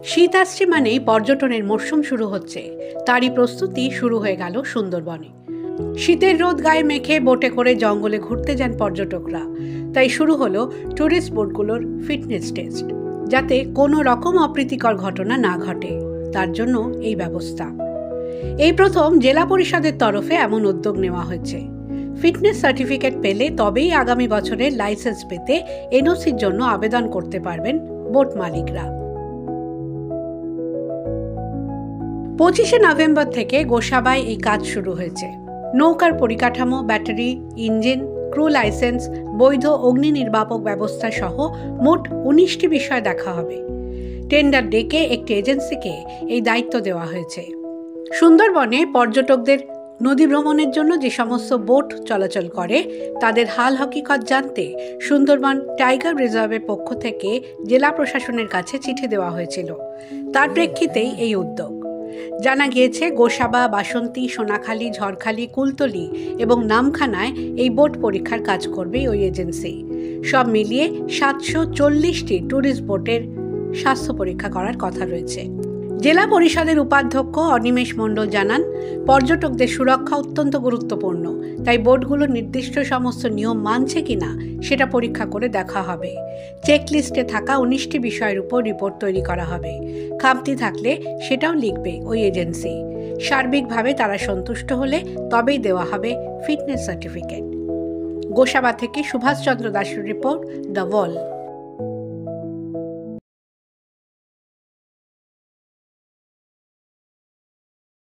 শীত আসছে মানেই পর্যটনের মরশুম শুরু হচ্ছে। তারই প্রস্তুতি শুরু হয়ে গেল সুন্দরবনে। শীতের রোদ গায়ে মেখে বোটে করে জঙ্গলে ঘুরতে যান পর্যটকরা। তাই শুরু হলো ট্যুরিস্ট বোটগুলোর ফিটনেস টেস্ট, যাতে কোনো রকম অপ্রীতিকর ঘটনা না ঘটে। তার জন্য এই ব্যবস্থা। এই প্রথম জেলা পরিষদের তরফে এমন উদ্যোগ নেওয়া হয়েছে। ফিটনেস সার্টিফিকেট পেলে তবেই আগামী বছরের লাইসেন্স পেতে এনওসির জন্য আবেদন করতে পারবেন বোট মালিকরা। 25শে নভেম্বর থেকে গোসাবায় এই কাজ শুরু হয়েছে। নৌকার পরিকাঠামো, ব্যাটারি, ইঞ্জিন, ক্রু লাইসেন্স, বৈধ অগ্নি নির্বাপক ব্যবস্থা সহ মোট 19টি বিষয় দেখা হবে। টেন্ডার ডেকে একটি এজেন্সিকে এই দায়িত্ব দেওয়া হয়েছে। সুন্দরবনে পর্যটকদের নদী ভ্রমণের জন্য যে সমস্ত বোট চলাচল করে তাদের হাল হকিকত জানতে সুন্দরবন টাইগার রিজার্ভের পক্ষ থেকে জেলা প্রশাসনের কাছে চিঠি দেওয়া হয়েছিল। তার প্রেক্ষিতেই এই উদ্যোগ। জানা গিয়েছে, গোসাবা, বাসন্তী, সোনাখালী, ঝড়খালী, কুলতলি এবং নামখানায় এই বোট পরীক্ষার কাজ করবে ওই এজেন্সি। সব মিলিয়ে 740টি ট্যুরিস্ট বোটের স্বাস্থ্য পরীক্ষা করার কথা রয়েছে। জেলা পরিষদের উপাধ্যক্ষ অনিমেষ মণ্ডল জানান, পর্যটকদের সুরক্ষা অত্যন্ত গুরুত্বপূর্ণ। তাই বোটগুলো নির্দিষ্ট সমস্ত নিয়ম মানছে কিনা সেটা পরীক্ষা করে দেখা হবে। চেকলিস্টে থাকা 19টি বিষয়ের উপর রিপোর্ট তৈরি করা হবে। খামতি থাকলে সেটাও লিখবে ওই এজেন্সি। সার্বিকভাবে তারা সন্তুষ্ট হলে তবেই দেওয়া হবে ফিটনেস সার্টিফিকেট। গোসাবা থেকে সুভাষচন্দ্র দাসের রিপোর্ট, দ্য ওয়াল।